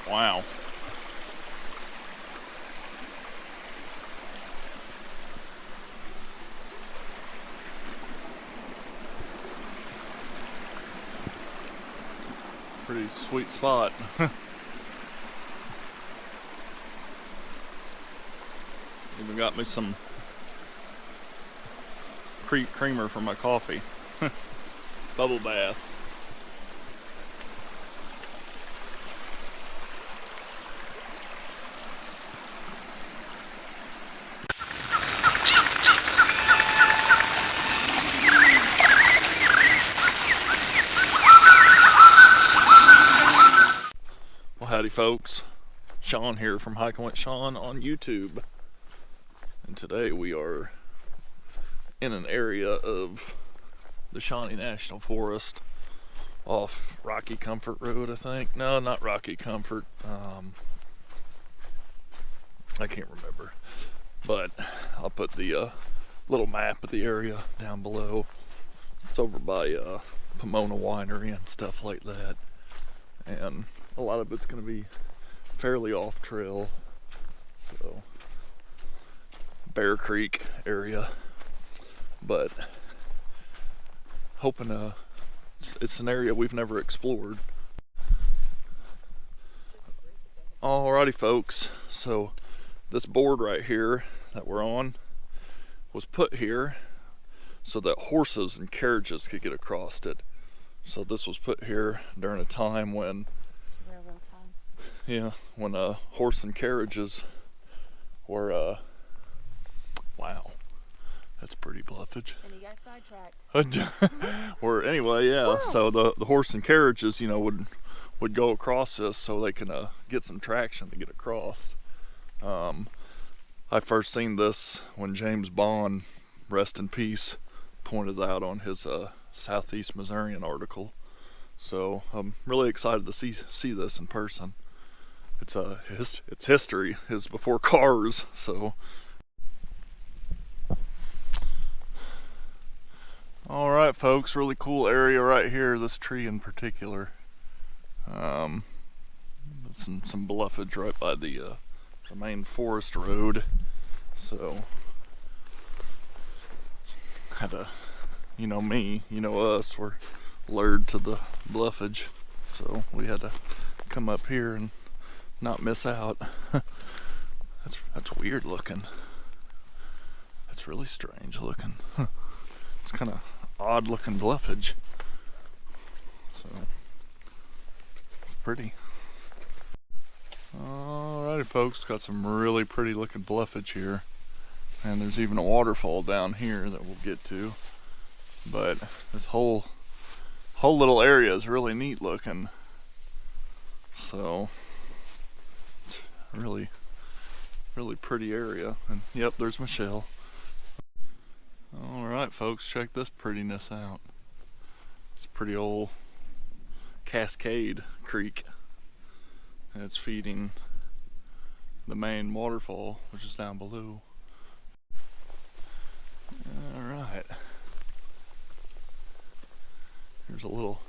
Wow. Pretty sweet spot. Even got me some creamer for my coffee. Bubble bath. Well, howdy folks. Shawn here from Hiking with Shawn on YouTube. And today we are in an area of the Shawnee National Forest off Rocky Comfort Road, I think. No, not Rocky Comfort. I can't remember. But I'll put the little map of the area down below. It's over by Pomona Winery and stuff like that. And a lot of it's going to be fairly off trail. So, Bear Creek area. But hoping it's an area we've never explored. Alrighty folks, so this board right here that we're on was put here so that horses and carriages could get across it. So this was put here during a time when when horse and carriages were wow, that's pretty bluffage. And he got sidetracked. Or anyway, yeah. So the horse and carriages, you know, would go across this so they can get some traction to get across. I first seen this when James Bond, rest in peace, pointed out on his Southeast Missourian article. So I'm really excited to see this in person. It's history is before cars, so. All right, folks, really cool area right here. This tree in particular. Some bluffage right by the main forest road. So had to, you know me, you know us, we're lured to the bluffage, so we had to come up here and not miss out. That's weird looking. That's really strange looking. It's kind of odd looking bluffage. So it's pretty. Alrighty folks, got some really pretty looking bluffage here. And there's even a waterfall down here that we'll get to. But this whole little area is really neat looking. So it's a really pretty area. And yep, there's Michelle. Alright folks, check this prettiness out. It's a pretty old Cascade Creek. And it's feeding the main waterfall, which is down below. Alright. Here's a little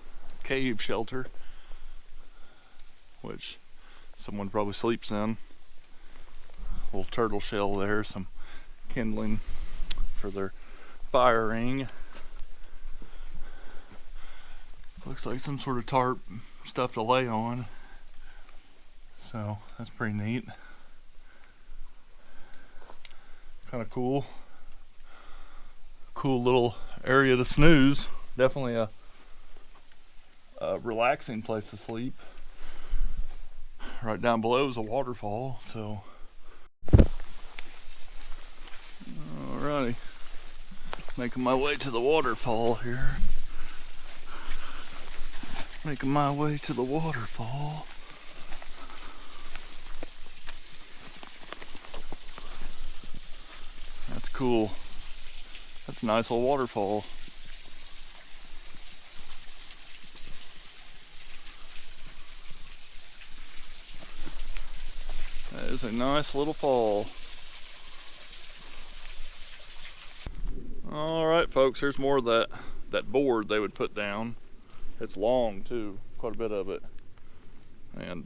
cave shelter, which someone probably sleeps in. A little turtle shell there, some kindling for their fire ring. Looks like some sort of tarp stuff to lay on. So that's pretty neat. Kind of cool. Cool little area to snooze. Definitely a relaxing place to sleep. Right down below is a waterfall, so. Alrighty. Making my way to the waterfall here. Making my way to the waterfall. That's cool. That's a nice little waterfall. That is a nice little fall. Alright folks, here's more of that board they would put down. It's long too, quite a bit of it. And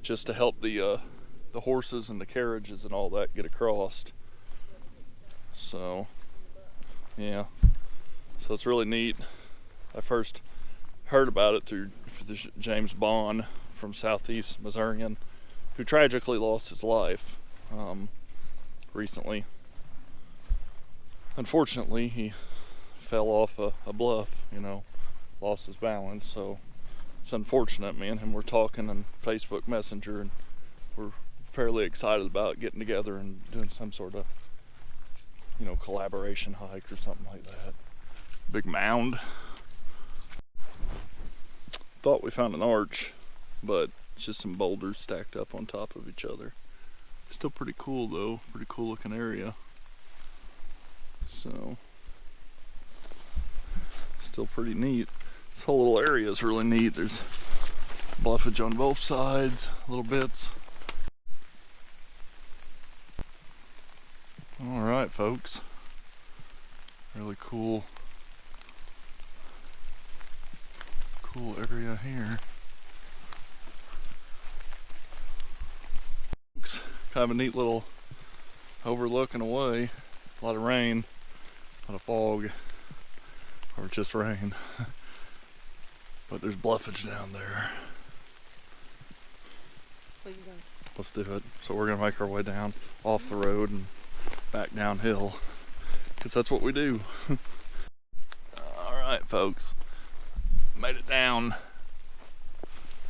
just to help the horses and the carriages and all that get across. So yeah, so it's really neat. I first heard about it through James Bond from Southeast Missourian, who tragically lost his life recently. Unfortunately, he fell off a bluff, you know, lost his balance. So it's unfortunate. Me and him were talking on Facebook Messenger, and we're fairly excited about getting together and doing some sort of, you know, collaboration hike or something like that. Big mound. Thought we found an arch, but it's just some boulders stacked up on top of each other. Still pretty cool though, pretty cool looking area. So, still pretty neat. This whole little area is really neat. There's bluffage on both sides, little bits. All right, folks. Really cool area here. It's kind of a neat little overlooking away. A lot of rain, a lot of fog, or just rain. But there's bluffage down there. What are you doing? Let's do it. So we're gonna make our way down off the road and back downhill, because that's what we do. All right, folks, made it down,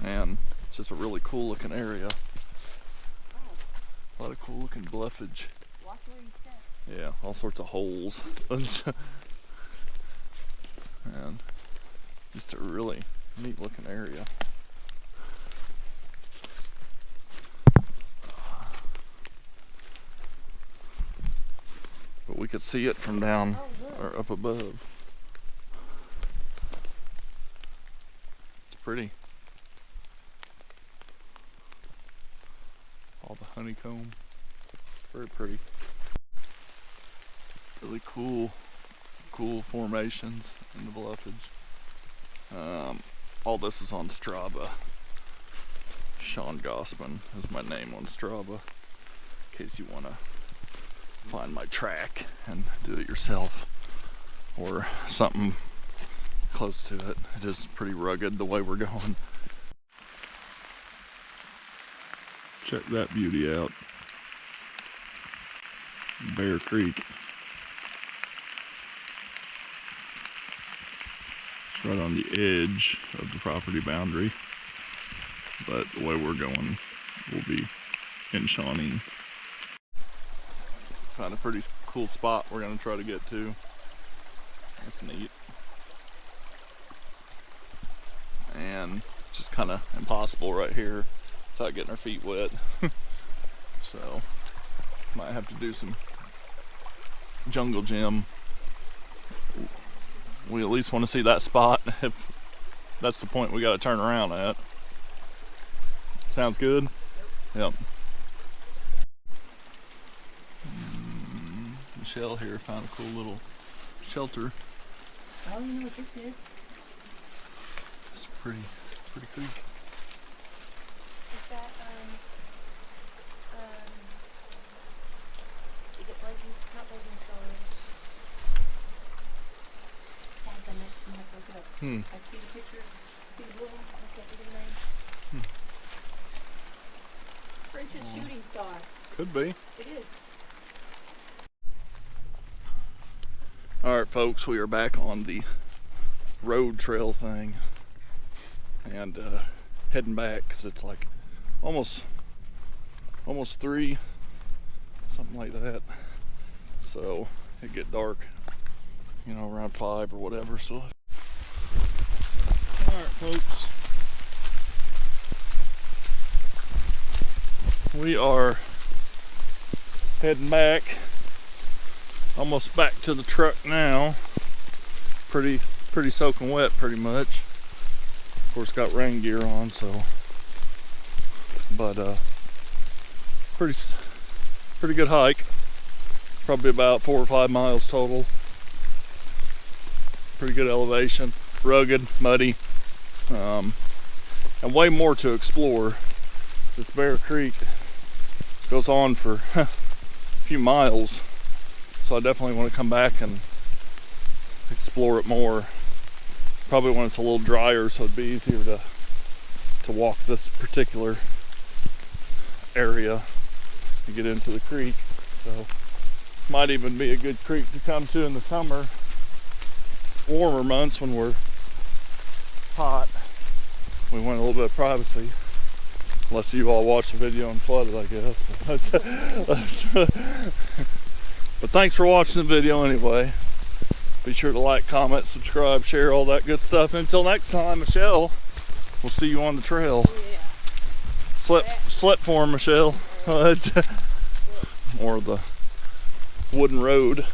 and it's just a really cool looking area. A lot of cool looking bluffage. Watch where you step. Yeah, all sorts of holes. And just a really neat looking area. But we could see it from down or up above. It's pretty. All the honeycomb. Very pretty. Really cool formations in the bluffage. All this is on Strava. Shawn Gossman is my name on Strava, in case you want to find my track and do it yourself, or something close to it. It is pretty rugged the way we're going. Check that beauty out. Bear Creek. It's right on the edge of the property boundary, but the way we're going will be in Shawnee. Found a pretty cool spot we're gonna try to get to. That's neat. And just kind of impossible right here without getting our feet wet. So might have to do some jungle gym. We at least want to see that spot if that's the point we got to turn around at. Sounds good? Yep. Michelle here found a cool little shelter. Oh, you know what this is? It's pretty creek. Is that, is it blazing, not blazing stone? I'm gonna have to look it up. I see the picture, see the blue one, I can't think of the name. French's shooting star. Could be. It is. Alright folks, we are back on the road trail thing, and heading back because it's like almost 3, something like that. So it get dark, you know, around 5 or whatever. So alright folks, we are heading back, almost back to the truck now. Pretty soaking wet pretty much. Of course got rain gear on, so, but pretty good hike. Probably about 4 or 5 miles total. Pretty good elevation, rugged, muddy, and way more to explore this Bear Creek goes on for a few miles, so I definitely want to come back and explore it more. Probably when it's a little drier, so it'd be easier to walk this particular area to get into the creek. So might even be a good creek to come to in the summer, warmer months when we're hot. We want a little bit of privacy, unless you all watch the video and flooded, I guess. But thanks for watching the video anyway. Be sure to like, comment, subscribe, share, all that good stuff. Until next time, Michelle, we'll see you on the trail. Yeah. Slip for him, Michelle. Or the wooden road.